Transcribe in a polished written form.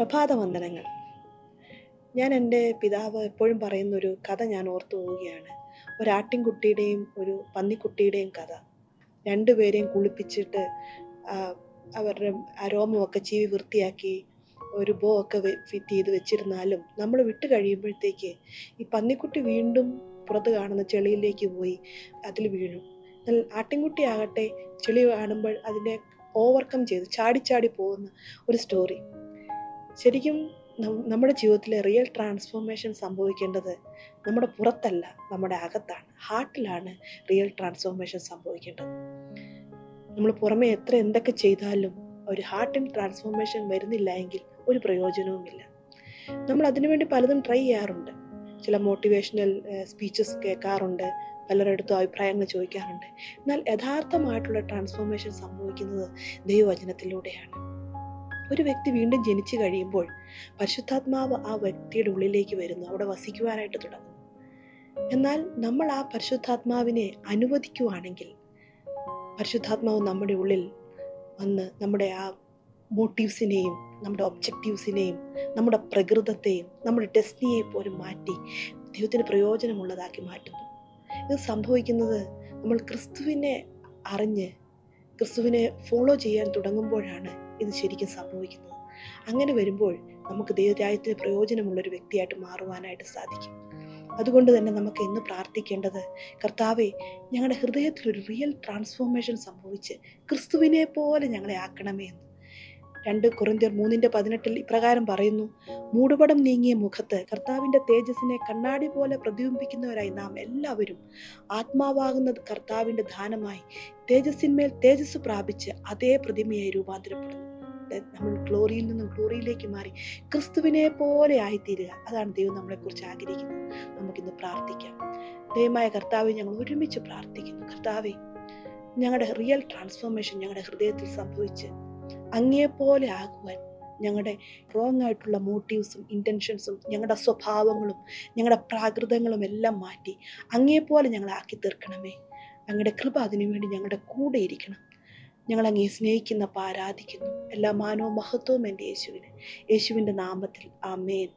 പ്രഭാതവന്ദനങ്ങൾ. ഞാൻ എൻ്റെ പിതാവ് എപ്പോഴും പറയുന്നൊരു കഥ ഞാൻ ഓർത്തു പോവുകയാണ്. ഒരാട്ടിൻകുട്ടിയുടെയും ഒരു പന്നിക്കുട്ടിയുടെയും കഥ. രണ്ടുപേരെയും കുളിപ്പിച്ചിട്ട് അവരുടെ രോമമൊക്കെ ചീവി വൃത്തിയാക്കി ഒരു ബോ ഒക്കെ ഫിറ്റ് ചെയ്ത് വെച്ചിരുന്നാലും നമ്മൾ വിട്ട് കഴിയുമ്പോഴത്തേക്ക് ഈ പന്നിക്കുട്ടി വീണ്ടും പുറത്ത് കാണുന്ന ചെളിയിലേക്ക് പോയി അതിൽ വീഴും. എന്നാൽ ആട്ടിൻകുട്ടിയാകട്ടെ ചെളി കാണുമ്പോൾ അതിനെ ഓവർകം ചെയ്ത് ചാടി പോകുന്ന ഒരു സ്റ്റോറി. ശരിക്കും നമ്മുടെ ജീവിതത്തിലെ റിയൽ ട്രാൻസ്ഫോർമേഷൻ സംഭവിക്കേണ്ടത് നമ്മുടെ പുറത്തല്ല, നമ്മുടെ അകത്താണ്. ഹാർട്ടിലാണ് റിയൽ ട്രാൻസ്ഫോർമേഷൻ സംഭവിക്കേണ്ടത്. നമ്മൾ പുറമെ എന്തൊക്കെ ചെയ്താലും ഒരു ഹാർട്ടിൻ ട്രാൻസ്ഫോർമേഷൻ വരുന്നില്ല എങ്കിൽ ഒരു പ്രയോജനവുമില്ല. നമ്മൾ അതിനുവേണ്ടി പലതും ട്രൈ ചെയ്യാറുണ്ട്. ചില മോട്ടിവേഷണൽ സ്പീച്ചസ് കേൾക്കാറുണ്ട്, പലരിടത്തും അഭിപ്രായങ്ങൾ ചോദിക്കാറുണ്ട്. എന്നാൽ യഥാർത്ഥമായിട്ടുള്ള ട്രാൻസ്ഫോർമേഷൻ സംഭവിക്കുന്നത് ദൈവവചനത്തിലൂടെയാണ്. ഒരു വ്യക്തി വീണ്ടും ജനിച്ചു കഴിയുമ്പോൾ പരിശുദ്ധാത്മാവ് ആ വ്യക്തിയുടെ ഉള്ളിലേക്ക് വരുന്നു, അവിടെ വസിക്കുവാനായിട്ട് തുടങ്ങുന്നു. എന്നാൽ നമ്മൾ ആ പരിശുദ്ധാത്മാവിനെ അനുവദിക്കുവാണെങ്കിൽ പരിശുദ്ധാത്മാവ് നമ്മുടെ ഉള്ളിൽ വന്ന് നമ്മുടെ ആ മോട്ടീവ്സിനെയും നമ്മുടെ ഒബ്ജക്റ്റീവ്സിനെയും നമ്മുടെ പ്രകൃതത്തെയും നമ്മുടെ ഡെസ്റ്റിനിയെ പോലും മാറ്റി ദൈവത്തിന് പ്രയോജനമുള്ളതാക്കി മാറ്റുന്നു. ഇത് സംഭവിക്കുന്നത് നമ്മൾ ക്രിസ്തുവിനെ അറിഞ്ഞ് ക്രിസ്തുവിനെ ഫോളോ ചെയ്യാൻ തുടങ്ങുമ്പോഴാണ് ഇത് ശരിക്കും സംഭവിക്കുന്നത്. അങ്ങനെ വരുമ്പോൾ നമുക്ക് ദൈവരാജ്യത്തിന് പ്രയോജനമുള്ളൊരു വ്യക്തിയായിട്ട് മാറുവാനായിട്ട് സാധിക്കും. അതുകൊണ്ട് തന്നെ നമുക്ക് ഇന്ന് പ്രാർത്ഥിക്കേണ്ടത്, കർത്താവേ, ഞങ്ങളുടെ ഹൃദയത്തിൽ ഒരു റിയൽ ട്രാൻസ്ഫോർമേഷൻ സംഭവിച്ച് ക്രിസ്തുവിനെ പോലെ ഞങ്ങളെ ആക്കണമേ എന്ന്. 2 കൊരിന്ത്യർ 3:18 ഇപ്രകാരം പറയുന്നു: മൂടുപടം നീങ്ങിയ മുഖത്ത് കർത്താവിൻ്റെ തേജസ്സിനെ കണ്ണാടി പോലെ പ്രതിബിംബിക്കുന്നവരായി നാം എല്ലാവരും ആത്മാവാകുന്ന കർത്താവിൻ്റെ ദാനമായി തേജസ്സിന്മേൽ തേജസ് പ്രാപിച്ച് അതേ പ്രതിമയായി രൂപാന്തരപ്പെടുന്നു. നമ്മൾ ഗ്ലോറിയിൽ നിന്നും ഗ്ലോറിയിലേക്ക് മാറി ക്രിസ്തുവിനെ പോലെ ആയിത്തീരുക. അതാണ് ദൈവം നമ്മളെക്കുറിച്ച് ആഗ്രഹിക്കുന്നത്. നമുക്കിന്ന് പ്രാർത്ഥിക്കാം. ദൈവമായ കർത്താവെ, ഞങ്ങൾ ഒരുമിച്ച് പ്രാർത്ഥിക്കുന്നു. കർത്താവെ, ഞങ്ങളുടെ റിയൽ ട്രാൻസ്ഫോർമേഷൻ ഞങ്ങളുടെ ഹൃദയത്തിൽ സംഭവിച്ച് അങ്ങേപോലെ ആകുവാൻ ഞങ്ങളുടെ റോങ് ആയിട്ടുള്ള മോട്ടീവ്സും ഇൻറ്റൻഷൻസും ഞങ്ങളുടെ സ്വഭാവങ്ങളും ഞങ്ങളുടെ പ്രാകൃതങ്ങളും എല്ലാം മാറ്റി അങ്ങേപോലെ ഞങ്ങളെ ആക്കി തീർക്കണമേ. അങ്ങയുടെ കൃപ അതിനുവേണ്ടി ഞങ്ങളുടെ കൂടെ ഇരിക്കണം. ഞങ്ങൾ അങ്ങേ സ്നേഹിക്കുന്ന ആരാധിക്കുന്നു. എല്ലാ മാനവും മഹത്വവും എൻ്റെ യേശുവിൻ്റെ നാമത്തിൽ. ആമേൻ.